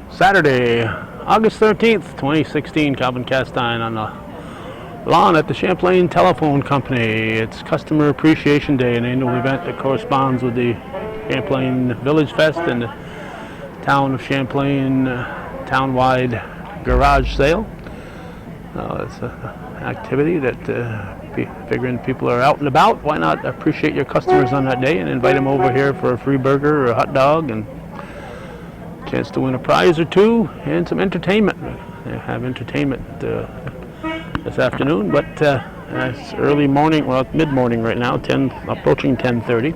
Saturday, August 13th, 2016, Calvin Castine on the lawn at the Champlain Telephone Company. It's Customer Appreciation Day, an annual event that corresponds with the Champlain Village Fest and the Town of Champlain town-wide garage sale. It's an activity that figuring people are out and about. Why not appreciate your customers on that day and invite them over here for a free burger or a hot dog and chance to win a prize or two and some entertainment. They have entertainment this afternoon, but it's early morning, well, it's mid-morning right now, approaching 10:30.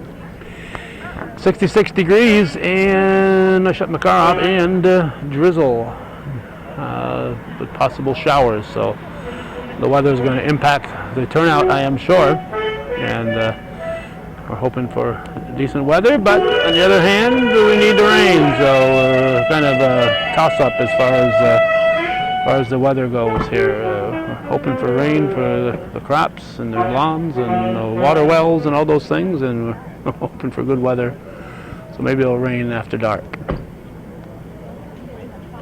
66 degrees, and I shut my car off, and drizzle with possible showers. So the weather is going to impact the turnout, I am sure, and we're hoping for decent weather, but on the other hand, we need the rain, so kind of a toss-up as far as the weather goes here. We're hoping for rain for the crops and the lawns and the water wells and all those things, and we're hoping for good weather, so maybe it'll rain after dark.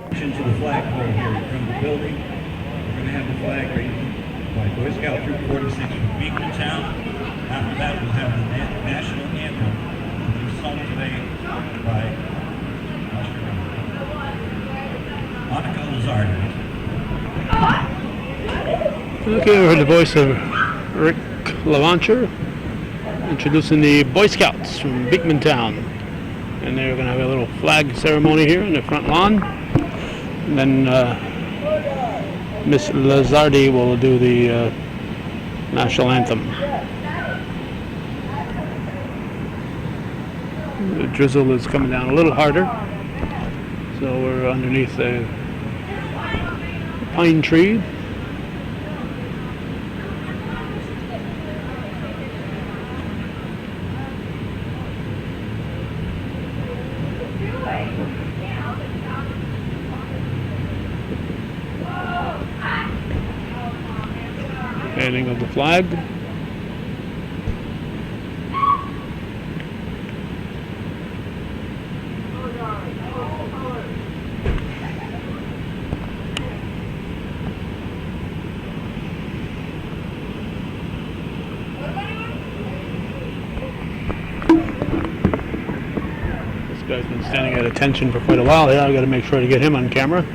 To the flagpole here from the building, we're going to have the flag raised by Boy Scout Troop 46 from Beacon Town. After that, we'll have the national anthem, which is sung today by Monica Lazardi. Okay, we heard the voice of Rick Lavancher introducing the Boy Scouts from Beekman Town. And they're going to have a little flag ceremony here in the front lawn. And then Miss Lazardi will do the national anthem. The drizzle is coming down a little harder, so we're underneath a pine tree. Painting of the flag. This guy's been standing at attention for quite a while here. I've got to make sure to get him on camera.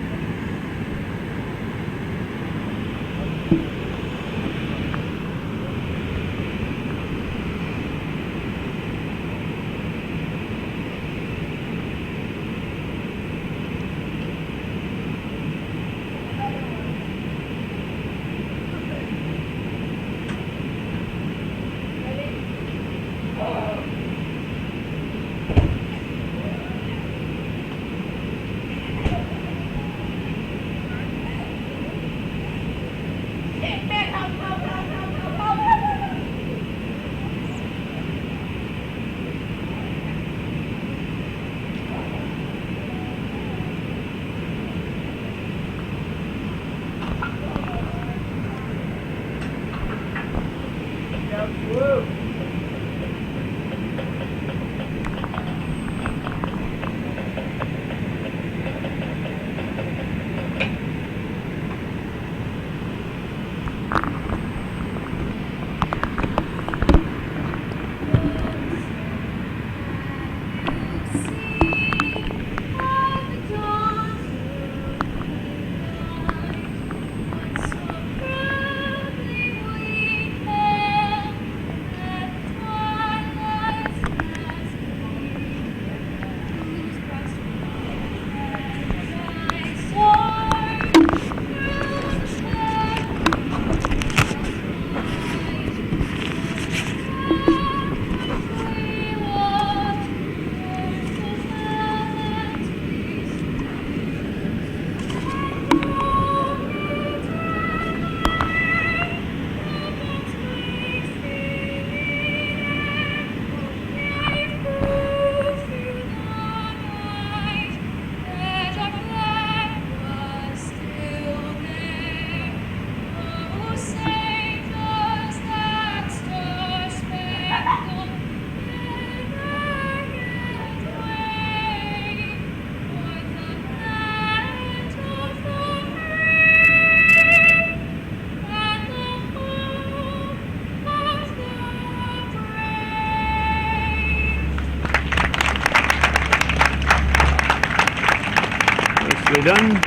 nicely done.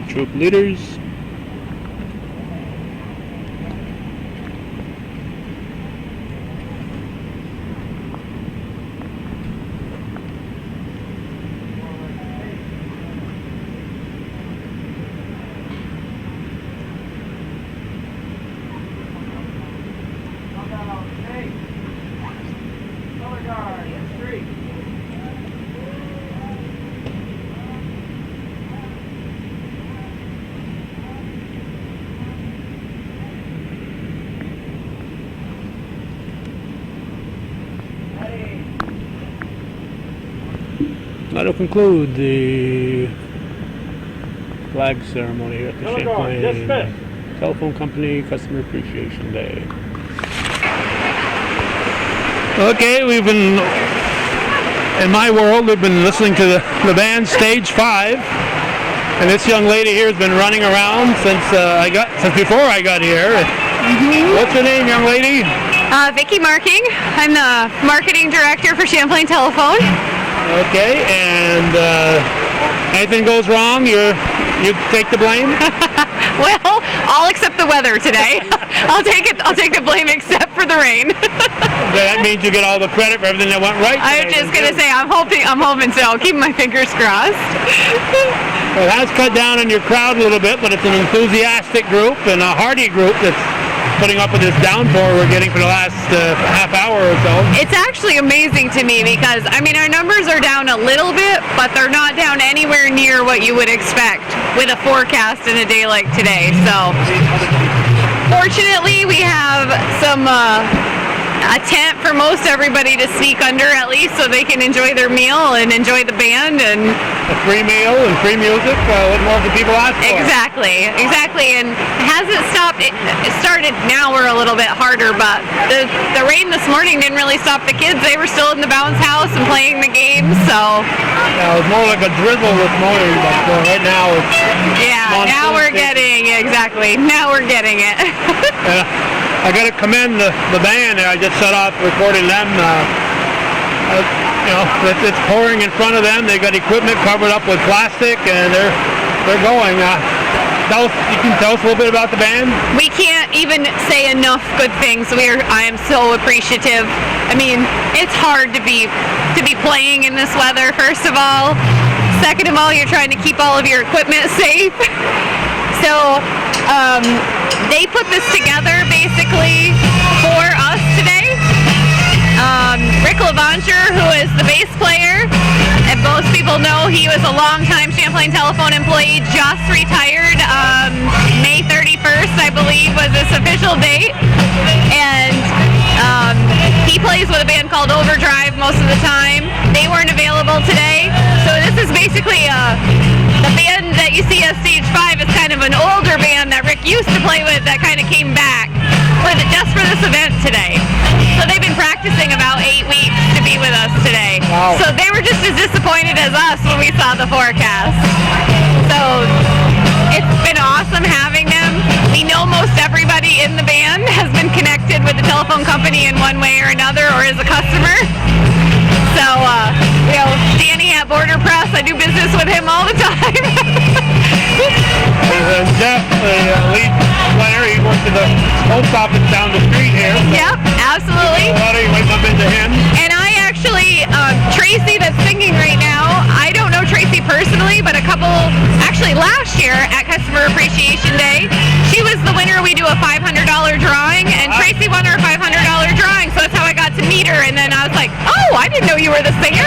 Troop leaders. That'll conclude the flag ceremony here at the Champlain Telephone Company Customer Appreciation Day. Okay, we've been, in my world, we've been listening to the band Stage 5, and this young lady here has been running around since before I got here. What's your name, young lady? Vicki Marking. I'm the marketing director for Champlain Telephone. Okay, and anything goes wrong, you take the blame? Well, all except the weather today. I'll take the blame except for the rain. That means you get all the credit for everything that went right today. I was just gonna say I'm hoping so. I'll keep my fingers crossed. Well, it has cut down on your crowd a little bit, but it's an enthusiastic group and a hearty group that's putting up with this downpour we're getting for the last half hour or so. It's actually amazing to me because, I mean, our numbers are down a little bit, but they're not down anywhere near what you would expect with a forecast in a day like today. So, fortunately, we have a tent for most everybody to sneak under at least so they can enjoy their meal and enjoy the band and a free meal and free music. What more can people ask for? Exactly, and it hasn't stopped. It started, now we're a little bit harder, but the rain this morning didn't really stop the kids. They were still in the bounce house and playing the game, so yeah, it was more like a drizzle this morning, but right now it's now we're getting it. I got to commend the band. I just set off recording them. It's pouring in front of them. They got equipment covered up with plastic, and they're going. You can tell us a little bit about the band. We can't even say enough good things. I am so appreciative. I mean, it's hard to be playing in this weather. First of all, second of all, you're trying to keep all of your equipment safe. So they put this together basically for us today. Rick Levancher, who is the bass player, and most people know he was a longtime Champlain Telephone employee, just retired. May 31st, I believe, was his official date. And he plays with a band called Overdrive most of the time. They weren't available today. So this is basically the band that you see at Stage 5 is kind of an older band that Rick used to play with that kind of came back just for this event today. So they've been practicing about 8 weeks to be with us today. Wow. So they were just as disappointed as us when we saw the forecast. So it's been awesome having them. We know most everybody in the band has been connected with the telephone company in one way or another or is a customer. So, Danny at Border Press, I do business with him all the time. And Jeff, the lead player, he works at the post office down the street here. Yep, absolutely. You might bump into him. And I actually, Tracy that's singing right now, I don't know Tracy personally, but actually last year at Customer Appreciation Day, she was the winner. We do a $500 drawing, and Tracy won her $500 drawing, so that's how I got to meet her. And then I was like, oh, I didn't know you were the singer.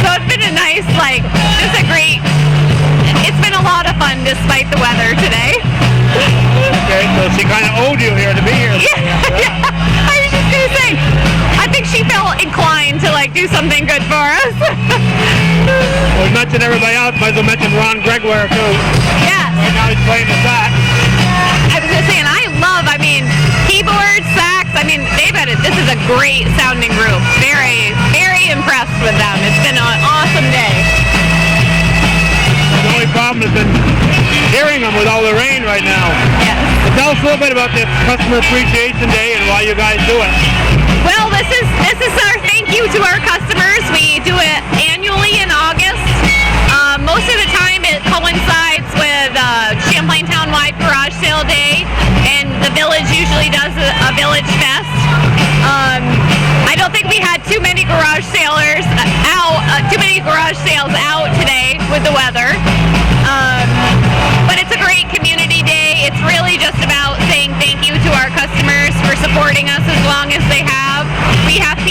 So it's been a nice, it's been a lot of fun despite the weather today. Okay, so she kind of owed you here to be here. Yeah. I was just going to say, I think she felt inclined to do something good for us. Well, we mentioned everybody else, might as well mention Ron Gregoire too. Yes. Right now he's playing the sax. I was going to say, and keyboard, sax, this is a great sounding group. Very, very impressed with them. It's been an awesome day. The only problem has been hearing them with all the rain right now. Yes. But tell us a little bit about this Customer Appreciation Day and why you guys do it. Well, this is our thank you to our customers. We do it annually in August. Most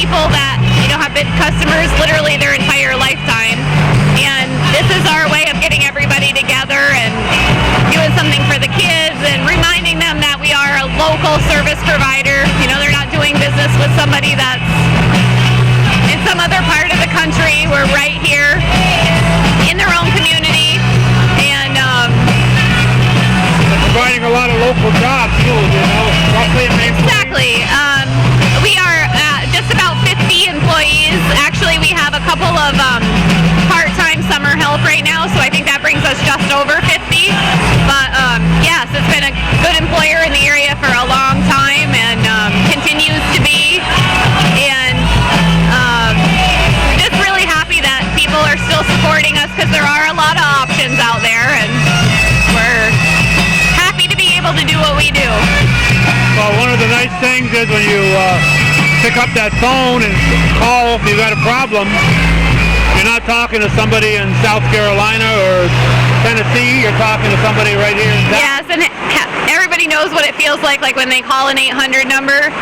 people that have been customers literally their entire lifetime, and this is our way of getting everybody together and doing something for the kids and reminding them that we are a local service provider. They're not doing business with somebody that's in some other part of the country. We're right here in their own community, and providing a lot of local jobs too, Exactly. We are just about 50 employees. Actually, we have a couple of part-time summer help right now, so I think that brings us just over 50. But yes, it's been a good employer in the area for a long time, and continues to be. And just really happy that people are still supporting us, because there are a lot of options out there, and we're happy to be able to do what we do. Well, one of the nice things is when you pick up that phone and call if you've got a problem, you're not talking to somebody in South Carolina or Tennessee, you're talking to somebody right here in town. Yes, and everybody knows what it feels like when they call an 800 number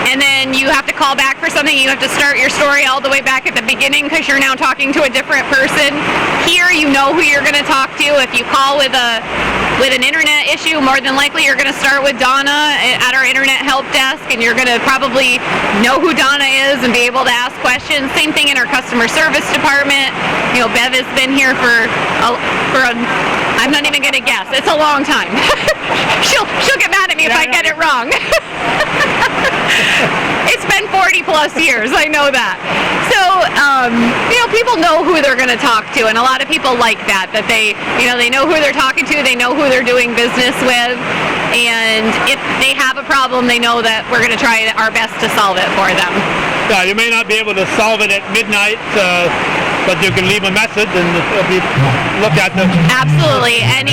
and then you have to call back for something. You have to start your story all the way back at the beginning because you're now talking to a different person. Here you know who you're going to talk to. If you call with an internet issue, more than likely you're going to start with Donna at our internet help desk, and you're going to probably know who Donna is and be able to ask questions. Same thing in our customer service department. Bev has been here for I'm not even going to guess. It's a long time. she'll get mad at me if I get it wrong. It's been 40 plus years. I know that. So, people know who they're going to talk to, and a lot of people like that they know who they're talking to, they know who they're doing business with, and if they have a problem, they know that we're going to try our best to solve it for them. Yeah, you may not be able to solve it at midnight, but you can leave a message and it'll be looked at. Absolutely, and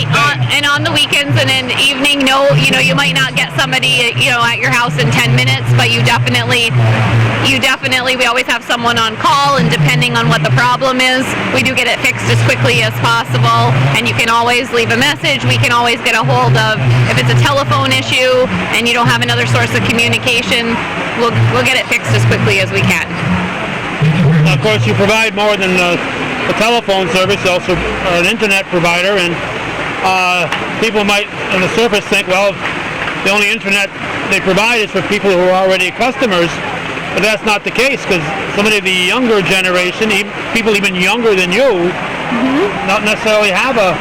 on the weekends and in the evening, you might not get somebody at your house in 10 minutes, but you definitely we always have someone on call, and depending on what the problem is, we do get it fixed as quickly as possible. And you can always leave a message. We can always get a hold of, if it's a telephone issue and you don't have another source of communication, we'll get it fixed as quickly as we can. Of course, you provide more than a telephone service, also an internet provider, and people might on the surface think, well, the only internet they provide is for people who are already customers, but that's not the case, because some of the younger generation, people even younger than you, not necessarily have a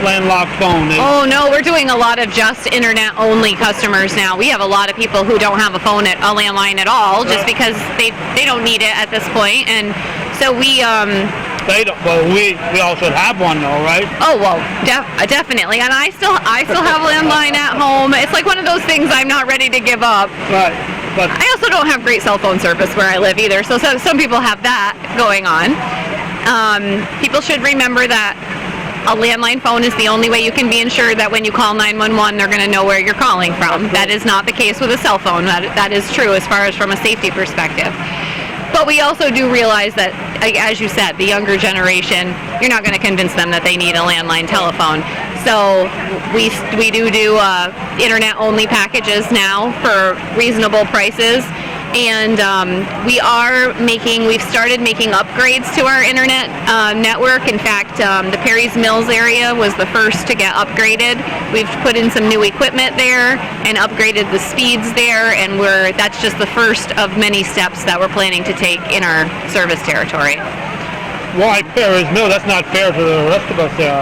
landlocked phone. Oh no, we're doing a lot of just internet only customers now. We have a lot of people who don't have a phone a landline at all, just because they don't need it at this point, and so we They don't. Well, we all should have one though, right? Oh well, definitely. And I still have a landline at home. It's like one of those things I'm not ready to give up. Right. But I also don't have great cell phone service where I live either. So some people have that going on. People should remember that a landline phone is the only way you can be ensured that when you call 911, they're going to know where you're calling from. That is not the case with a cell phone. That is true as far as from a safety perspective. But we also do realize that, as you said, the younger generation, you're not going to convince them that they need a landline telephone. So we do internet-only packages now for reasonable prices. And we've started making upgrades to our internet network. In fact, the Perry's Mills area was the first to get upgraded. We've put in some new equipment there and upgraded the speeds there, and that's just the first of many steps that we're planning to take in our service territory. why Perry's Mills? That's not fair to the rest of us there.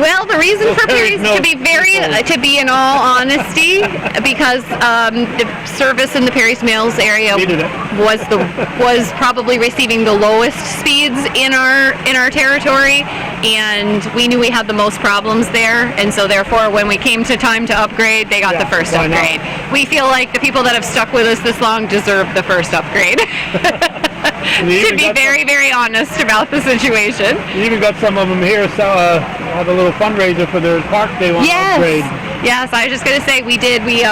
Well, the reason for Perry's, to be in all honesty, because the service in the Perry's Mills area was probably receiving the lowest speeds in our territory, and we knew we had the most problems there, and so therefore when we came to time to upgrade, they got the first upgrade. We feel like the people that have stuck with us this long deserve the first upgrade. To be very, very honest about the situation. You even got some of them here have a little fundraiser for their park they want to upgrade. Yes, I was just going to say we did. We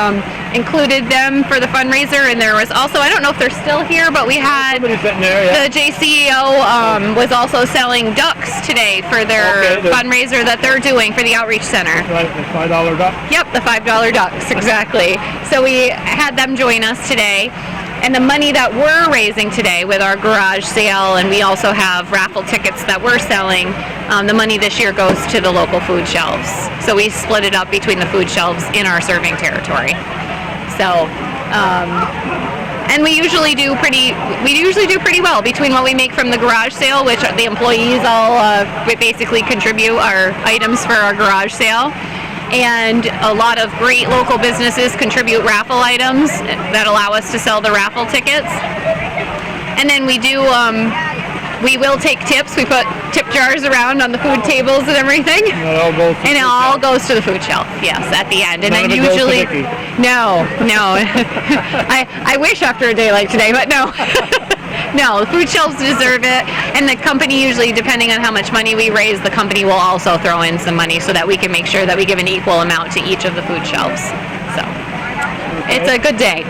included them for the fundraiser, and there was also, I don't know if they're still here, but we had the JCEO was also selling ducks today for their fundraiser that they're doing for the Outreach Center. Right, the $5 ducks? Yep, the $5 ducks, exactly. So we had them join us today. And the money that we're raising today with our garage sale, and we also have raffle tickets that we're selling, the money this year goes to the local food shelves. So we split it up between the food shelves in our serving territory. So, and we usually do pretty well between what we make from the garage sale, which the employees all basically contribute our items for our garage sale. And a lot of great local businesses contribute raffle items that allow us to sell the raffle tickets. And then we will take tips. We put tip jars around on the food tables and everything. And it all goes to the food shelf, yes, at the end. And then usually, no. I wish after a day like today, but no. No, the food shelves deserve it, and the company usually, depending on how much money we raise, the company will also throw in some money so that we can make sure that we give an equal amount to each of the food shelves. So, It's a good day.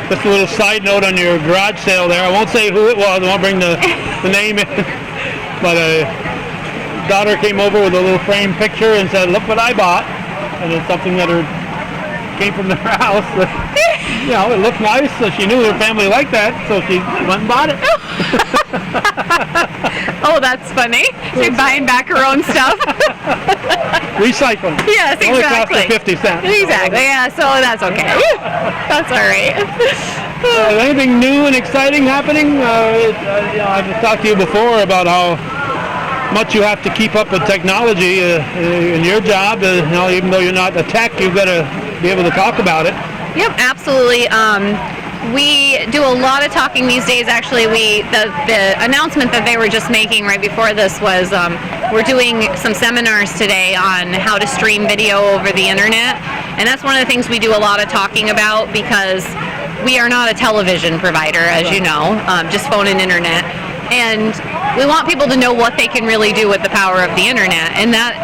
Just a little side note on your garage sale there. I won't say who it was. I won't bring the name in. But a daughter came over with a little framed picture and said, "Look what I bought," and it's something that came from their house. You know, it looked nice, so she knew her family liked that, so she went and bought it. Oh, that's funny. She's buying back her own stuff. Recycling. Yes, exactly. Only cost her 50 cents. Exactly, yeah, so that's okay. That's all right. Anything new and exciting happening? I've talked to you before about how much you have to keep up with technology in your job. Even though you're not a tech, you've got to be able to talk about it. Yep, absolutely. We do a lot of talking these days. Actually, the announcement that they were just making right before this was we're doing some seminars today on how to stream video over the internet, and that's one of the things we do a lot of talking about because we are not a television provider, as you know, just phone and internet. And we want people to know what they can really do with the power of the internet, and that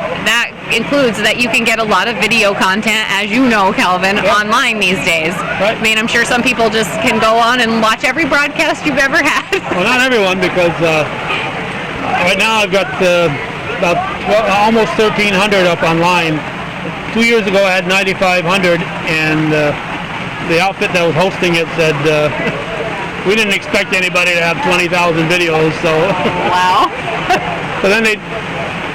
includes that you can get a lot of video content, as you know, Calvin, online these days. Right. I mean, I'm sure some people just can go on and watch every broadcast you've ever had. Well, not everyone, because right now I've got almost 1,300 up online. 2 years ago I had 9,500, and the outfit that was hosting it said we didn't expect anybody to have 20,000 videos, so. Wow. So then they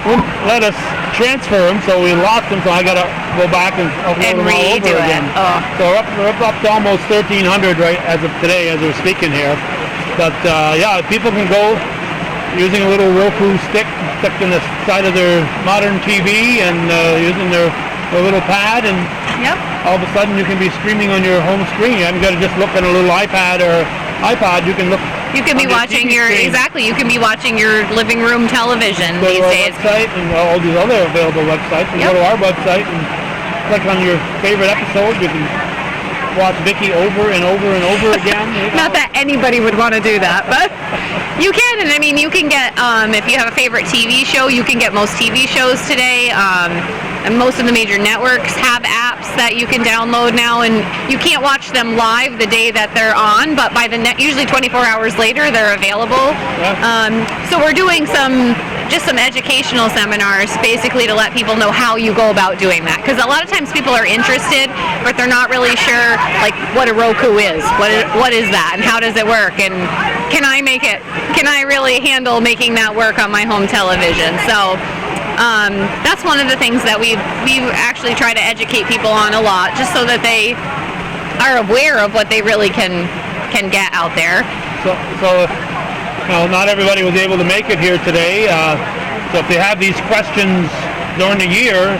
wouldn't let us transfer them, so we lost them, so I got to go back and upload them all over again. Oh. So we're up to almost 1,300 right as of today, as we're speaking here. But yeah, people can go using a little Roku stick stuck in the side of their modern TV and using their little pad, and all of a sudden you can be streaming on your home screen. You haven't got to just look on a little iPad or iPod. You can look. You can be watching you can be watching your living room television these days. Go to our website and all these other available websites. You go to our website and click on your favorite episode. You can watch Vicky over and over and over again. Not that anybody would want to do that, but you can. And I mean, you can get if you have a favorite TV show, you can get most TV shows today. And most of the major networks have apps that you can download now, and you can't watch them live the day that they're on, but by usually 24 hours later they're available. So we're doing some educational seminars basically to let people know how you go about doing that, because a lot of times people are interested but they're not really sure like what a Roku is, what is that and how does it work, and can I really handle making that work on my home television. So that's one of the things that we actually try to educate people on a lot, just so that they are aware of what they really can get out there. So not everybody was able to make it here today. So if they have these questions during the year,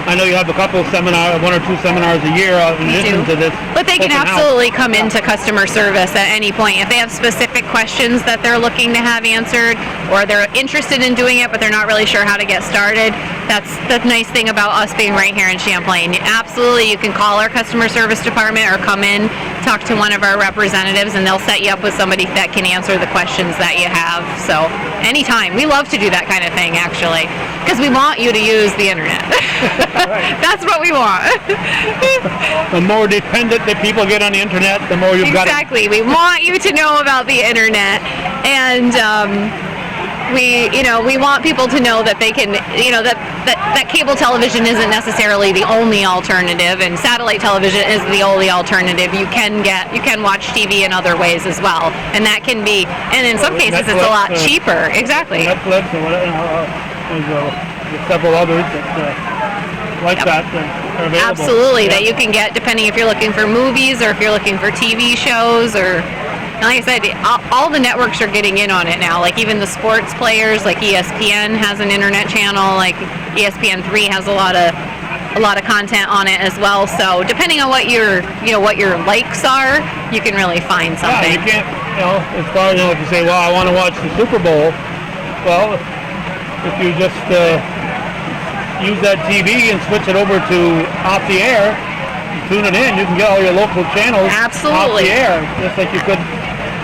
I know you have a couple of seminars, 1 or 2 seminars a year in addition to this. But they can absolutely come into customer service at any point. If they have specific questions that they're looking to have answered, or they're interested in doing it but they're not really sure how to get started, that's the nice thing about us being right here in Champlain. Absolutely, you can call our customer service department or come in, talk to one of our representatives, and they'll set you up with somebody that can answer the questions that you have. So anytime. We love to do that kind of thing, actually, because we want you to use the internet. That's what we want. The more dependent that people get on the internet, the more you've got. Exactly. We want you to know about the internet, and we want people to know that they can, that cable television isn't necessarily the only alternative, and satellite television is the only alternative. You can watch TV in other ways as well, and that can be, and in some cases it's a lot cheaper. Exactly. Netflix and whatever. There's several others that like that are available. Absolutely, that you can get depending if you're looking for movies or if you're looking for TV shows or. Like I said, all the networks are getting in on it now. Like even the sports players, like ESPN has an internet channel. Like ESPN3 has a lot of content on it as well. So depending on what your likes are, you can really find something. Yeah, you can't. As far as if you say, well, I want to watch the Super Bowl. Well, if you just use that TV and switch it over to off the air, tune it in, you can get all your local channels off the air, just like you could.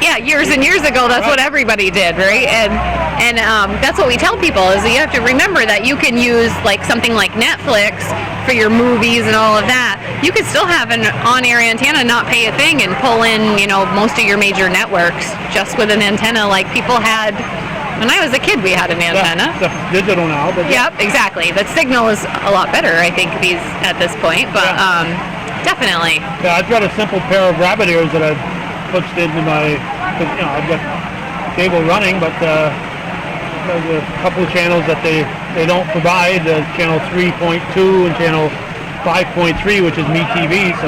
Yeah, years and years ago, that's what everybody did, right? And that's what we tell people is that you have to remember that you can use like something like Netflix for your movies and all of that. You could still have an on-air antenna, not pay a thing, and pull in, most of your major networks just with an antenna like people had. When I was a kid, we had an antenna. It's digital now, but yep, exactly. The signal is a lot better, I think, at this point. But definitely. Yeah, I've got a simple pair of rabbit ears that I've pushed into my. I've got cable running, but there's a couple of channels that they don't provide. Channel 3.2 and channel 5.3, which is MeTV. So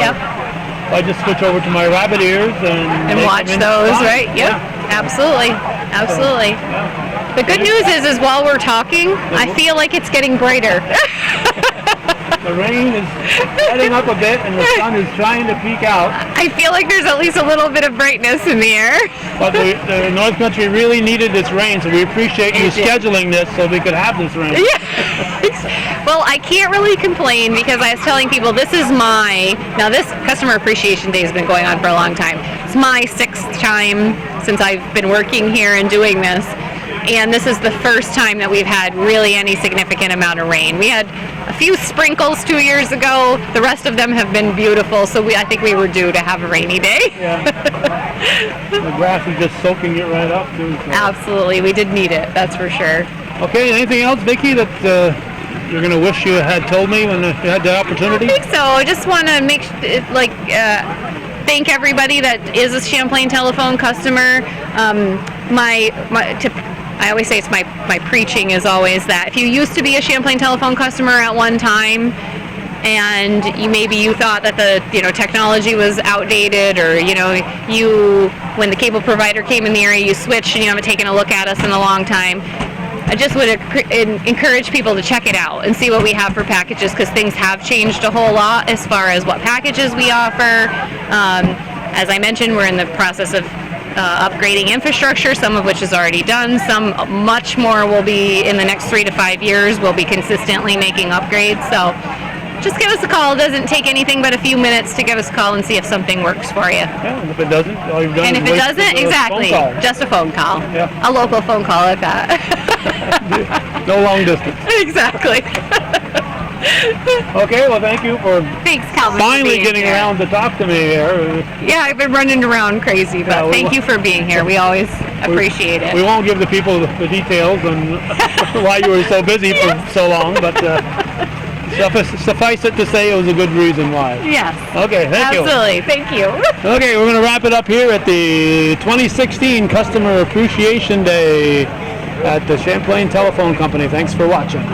I just switch over to my rabbit ears and watch those, right? Yep, absolutely. Absolutely. The good news is while we're talking, I feel like it's getting brighter. The rain is heading up a bit and the sun is trying to peek out. I feel like there's at least a little bit of brightness in the air. But the North Country really needed this rain, so we appreciate you scheduling this so we could have this rain. Yeah. Well, I can't really complain because I was telling people this Customer Appreciation Day has been going on for a long time. It's my 6th time since I've been working here and doing this. And this is the first time that we've had really any significant amount of rain. We had a few sprinkles 2 years ago. The rest of them have been beautiful, so I think we were due to have a rainy day. Yeah. The grass is just soaking it right up, too. So. Absolutely. We did need it, that's for sure. Okay, anything else, Vicki, that you're going to wish you had told me when you had the opportunity? I think so. I just want to thank everybody that is a Champlain telephone customer. I always say it's my preaching is always that if you used to be a Champlain telephone customer at one time and you thought that the technology was outdated, or when the cable provider came in the area you switched and you haven't taken a look at us in a long time, I just would encourage people to check it out and see what we have for packages, because things have changed a whole lot as far as what packages we offer. As I mentioned, we're in the process of upgrading infrastructure, some of which is already done. Some much more will be in the next 3 to 5 years. We'll be consistently making upgrades. So just give us a call. It doesn't take anything but a few minutes to give us a call and see if something works for you. Yeah, and if it doesn't, all you've done and if it doesn't, exactly, just a phone call. Yeah. A local phone call at that. No long distance. Exactly. Okay, well, thank you for Calvin, finally getting around to talk to me here. Yeah, I've been running around crazy, but thank you for being here. We always appreciate it. We won't give the people the details on why you were so busy for so long, but suffice it to say it was a good reason why. Yes. Okay, thank you. Absolutely, thank you. Okay, we're going to wrap it up here at the 2016 Customer Appreciation Day at the Champlain Telephone Company. Thanks for watching.